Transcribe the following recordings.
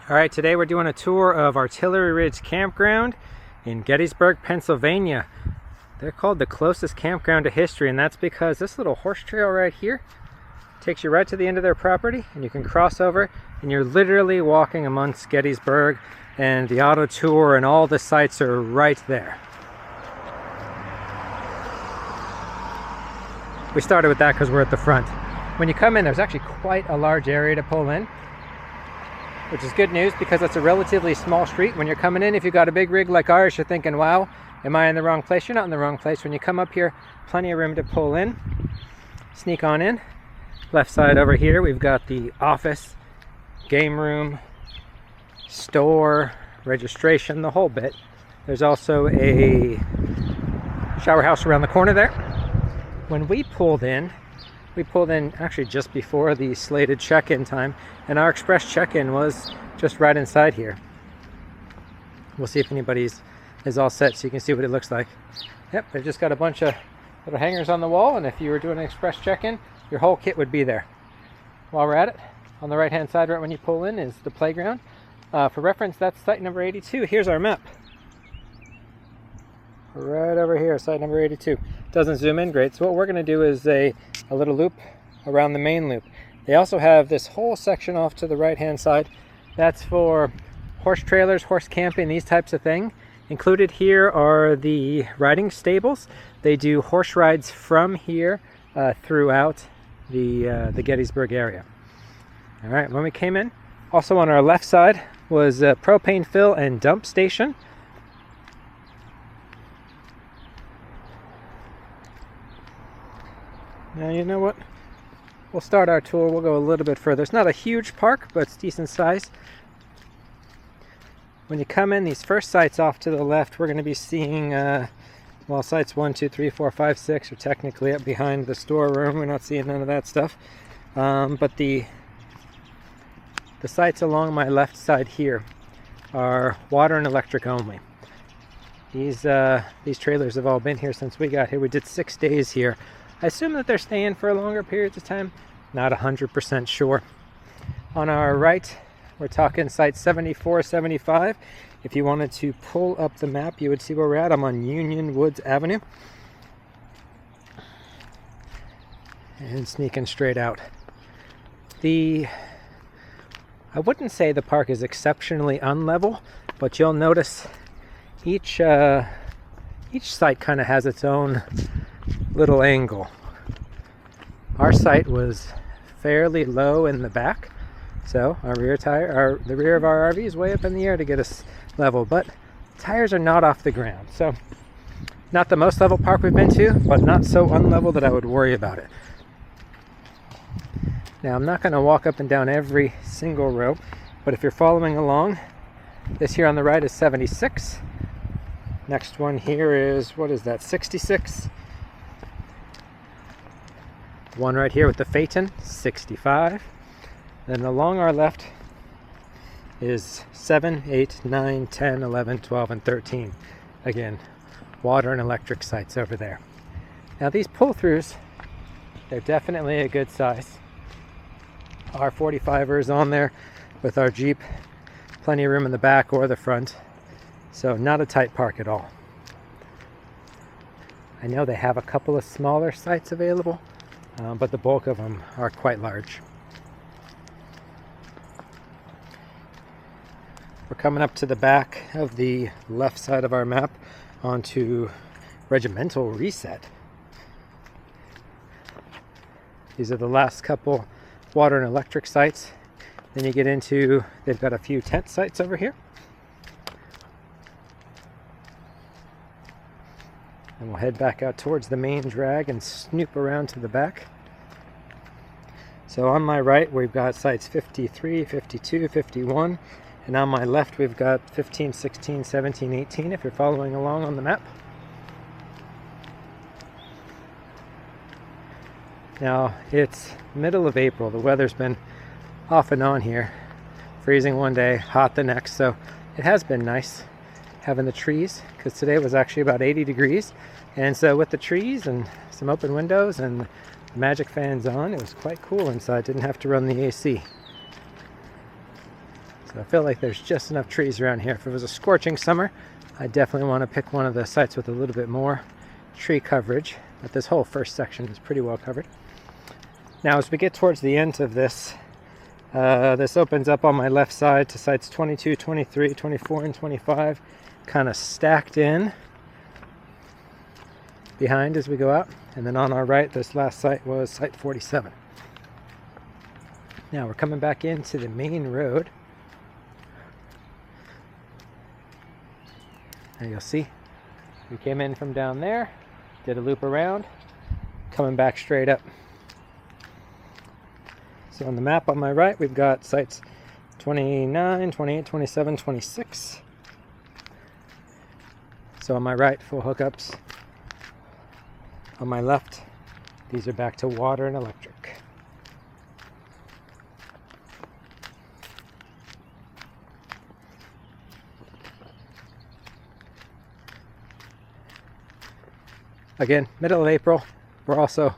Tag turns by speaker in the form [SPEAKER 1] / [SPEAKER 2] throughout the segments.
[SPEAKER 1] All right, today we're doing a tour of Artillery Ridge Campground in Gettysburg, Pennsylvania. They're called the closest campground to history, and that's because this little horse trail right here takes you right to the end of their property, and you can cross over, and you're literally walking amongst Gettysburg, and the auto tour and all the sites are right there. We started with that because we're at the front. When you come in, there's actually quite a large area to pull in, which is good news because it's a relatively small street. When you're coming in, if you've got a big rig like ours, you're thinking, wow, am I in the wrong place? You're not in the wrong place. When you come up here, plenty of room to pull in. Sneak on in. Left side over here, we've got the office, game room, store, registration, the whole bit. There's also a shower house around the corner there. When we pulled in actually just before the slated check-in time, and our express check-in was just right inside here. We'll see if anybody's is all set so you can see what it looks like. Yep, they've just got a bunch of little hangers on the wall, and if you were doing an express check-in, your whole kit would be there. While we're at it, on the right hand side right when you pull in is the playground. For reference, that's site number 82. Here's our map. Right over here, site number 82. Doesn't zoom in great, so what we're going to do is a little loop around the main loop. They also have this whole section off to the right hand side. That's for horse trailers, horse camping, these types of thing. Included here are the riding stables. They do horse rides from here throughout the Gettysburg area. All right, when we came in, also on our left side was a propane fill and dump station. Now, you know what? We'll start our tour. We'll go a little bit further. It's not a huge park, but it's decent size. When you come in, these first sites off to the left, we're going to be seeing, well, sites 1, 2, 3, 4, 5, 6 are technically up behind the storeroom. We're not seeing none of that stuff. But the sites along my left side here are water and electric only. These trailers have all been here since we got here. We did 6 days here. I assume that they're staying for longer periods of time. Not 100% sure. On our right, we're talking site 74, 75. If you wanted to pull up the map, you would see where we're at. I'm on Union Woods Avenue. And sneaking straight out. I wouldn't say the park is exceptionally unlevel, but you'll notice each site kind of has its own little angle. Our site was fairly low in the back, so the rear of our RV is way up in the air to get us level, but tires are not off the ground. So not the most level park we've been to, but not so unlevel that I would worry about it. Now, I'm not going to walk up and down every single row, but if you're following along, this here on the right is 76. Next one here is, what is that, 66? One right here with the Phaeton, 65. Then along our left is 7, 8, 9, 10, 11, 12, and 13. Again, water and electric sites over there. Now these pull-throughs, they're definitely a good size. Our 45er is on there with our Jeep. Plenty of room in the back or the front. So not a tight park at all. I know they have a couple of smaller sites available, but the bulk of them are quite large. We're coming up to the back of the left side of our map onto Regimental Reset. These are the last couple water and electric sites. Then you get into, they've got a few tent sites over here. And we'll head back out towards the main drag and snoop around to the back. So on my right, we've got sites 53, 52, 51. And on my left, we've got 15, 16, 17, 18, if you're following along on the map. Now, it's middle of April. The weather's been off and on here. Freezing one day, hot the next. So it has been nice having the trees, because today was actually about 80 degrees. And so with the trees and some open windows and the magic fans on, it was quite cool inside. Didn't have to run the AC. So I feel like there's just enough trees around here. If it was a scorching summer, I definitely want to pick one of the sites with a little bit more tree coverage, but this whole first section is pretty well covered. Now as we get towards the end of this, this opens up on my left side to sites 22, 23, 24, and 25, kind of stacked in behind as we go out. And then on our right, this last site was site 47. Now we're coming back into the main road. And you'll see we came in from down there, did a loop around, coming back straight up. So on the map on my right, we've got sites 29, 28, 27, 26. So on my right, full hookups. On my left, these are back to water and electric. Again, middle of April. We're also,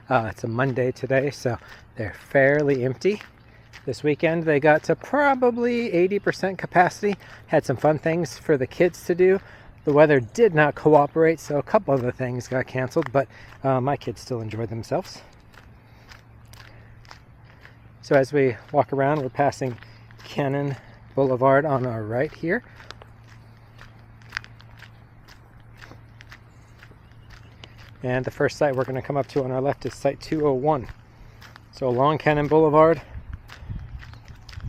[SPEAKER 1] it's a Monday today, so they're fairly empty. This weekend they got to probably 80% capacity. Had some fun things for the kids to do. The weather did not cooperate, so a couple of the things got canceled, but my kids still enjoyed themselves. So as we walk around, we're passing Cannon Boulevard on our right here. And the first site we're going to come up to on our left is site 201. So along Cannon Boulevard,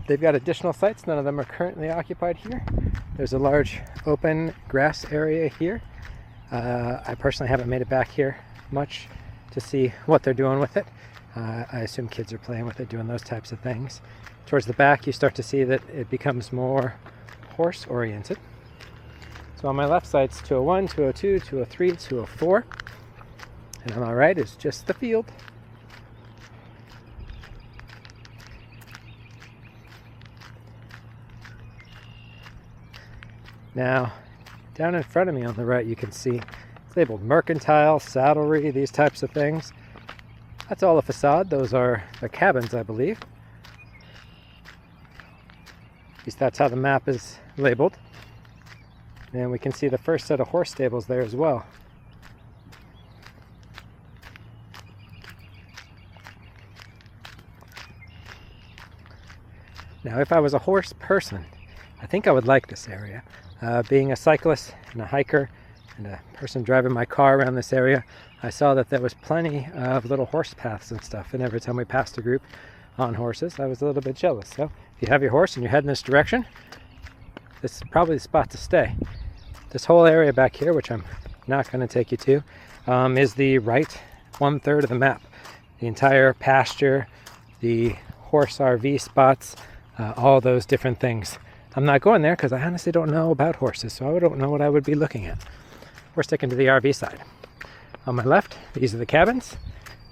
[SPEAKER 1] they've got additional sites. None of them are currently occupied here. There's a large open grass area here. I personally haven't made it back here much to see what they're doing with it. I assume kids are playing with it, doing those types of things. Towards the back, you start to see that it becomes more horse oriented. So on my left side is 201, 202, 203, 204. And on my right is just the field. Now, down in front of me on the right, you can see it's labeled mercantile, saddlery, these types of things. That's all a facade. Those are the cabins, I believe. At least that's how the map is labeled. And we can see the first set of horse stables there as well. Now, if I was a horse person, I think I would like this area. Being a cyclist and a hiker and a person driving my car around this area, I saw that there was plenty of little horse paths and stuff, and every time we passed a group on horses, I was a little bit jealous. So if you have your horse and you're heading this direction, this is probably the spot to stay. This whole area back here, which I'm not going to take you to, is the right 1/3 of the map. The entire pasture, the horse RV spots, all those different things. I'm not going there because I honestly don't know about horses, so I don't know what I would be looking at. We're sticking to the RV side. On my left, these are the cabins.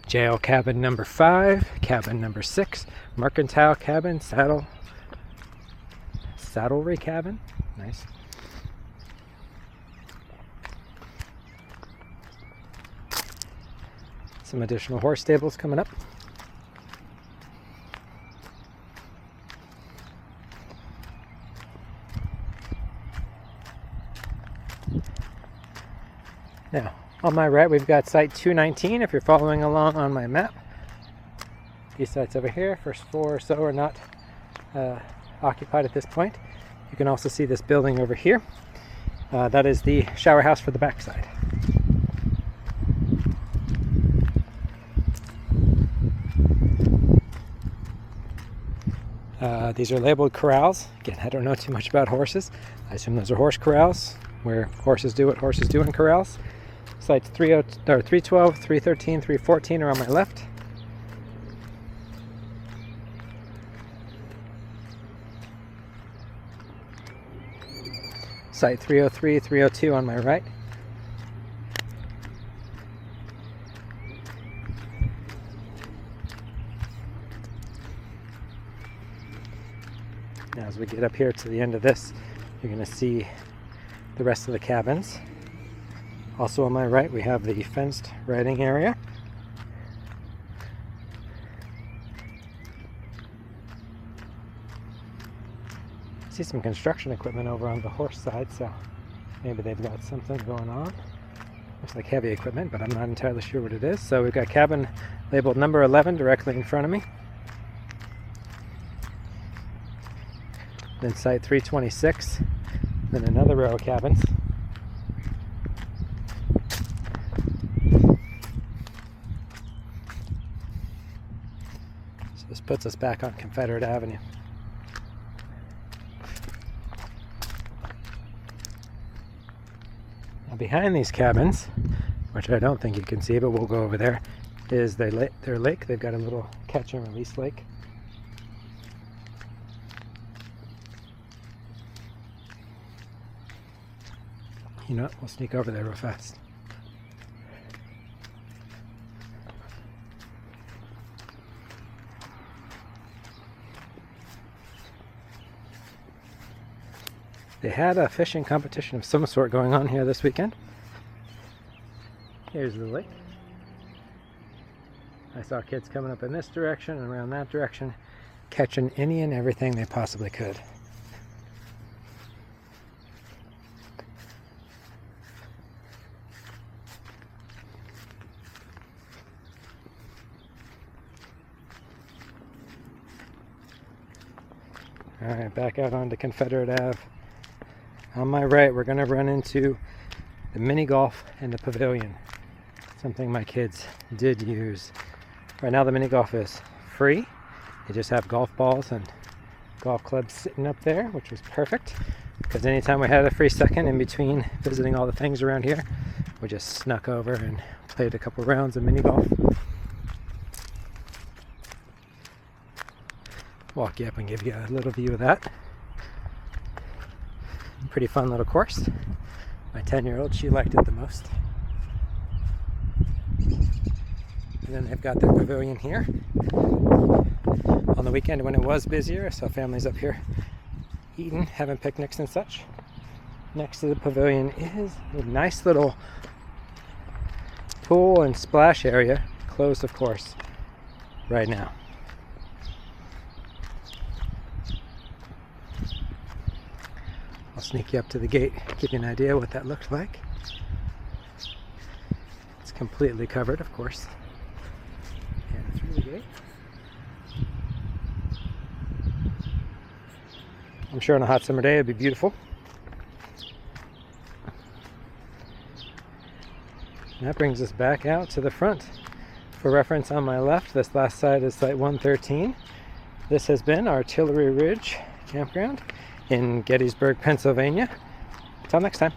[SPEAKER 1] Jail cabin number 5, cabin number 6, mercantile cabin, saddlery cabin. Nice. Some additional horse stables coming up. Now, on my right, we've got site 219, if you're following along on my map. These sites over here, first 4 or so, are not occupied at this point. You can also see this building over here. That is the shower house for the backside. These are labeled corrals. Again, I don't know too much about horses. I assume those are horse corrals, where horses do what horses do in corrals. Sites 312, 313, 314 are on my left. Site 303, 302 on my right. Now as we get up here to the end of this, you're going to see the rest of the cabins. Also on my right, we have the fenced riding area. see some construction equipment over on the horse side, so maybe they've got something going on. Looks like heavy equipment, but I'm not entirely sure what it is. So we've got cabin labeled number 11 directly in front of me. Then site 326, then another row of cabins. So this puts us back on Confederate Avenue. Now behind these cabins, which I don't think you can see, but we'll go over there, is their lake. They've got a little catch and release lake. You know what? We'll sneak over there real fast. They had a fishing competition of some sort going on here this weekend. Here's the lake. I saw kids coming up in this direction and around that direction, catching any and everything they possibly could. Alright, back out onto Confederate Ave. On my right, we're going to run into the mini golf and the pavilion. Something my kids did use. Right now the mini golf is free. They just have golf balls and golf clubs sitting up there, which was perfect. Because anytime we had a free second in between visiting all the things around here, we just snuck over and played a couple rounds of mini golf. Walk you up and give you a little view of that. Pretty fun little course. My 10-year-old, she liked it the most. And then they've got their pavilion here. On the weekend when it was busier, I saw families up here eating, having picnics and such. Next to the pavilion is a nice little pool and splash area, closed of course, right now. I'll sneak you up to the gate, give you an idea what that looked like. It's completely covered, of course. And through the gate. I'm sure on a hot summer day it'd be beautiful. And that brings us back out to the front. For reference, on my left, this last side is site 113. This has been Artillery Ridge Campground in Gettysburg, Pennsylvania. Until next time.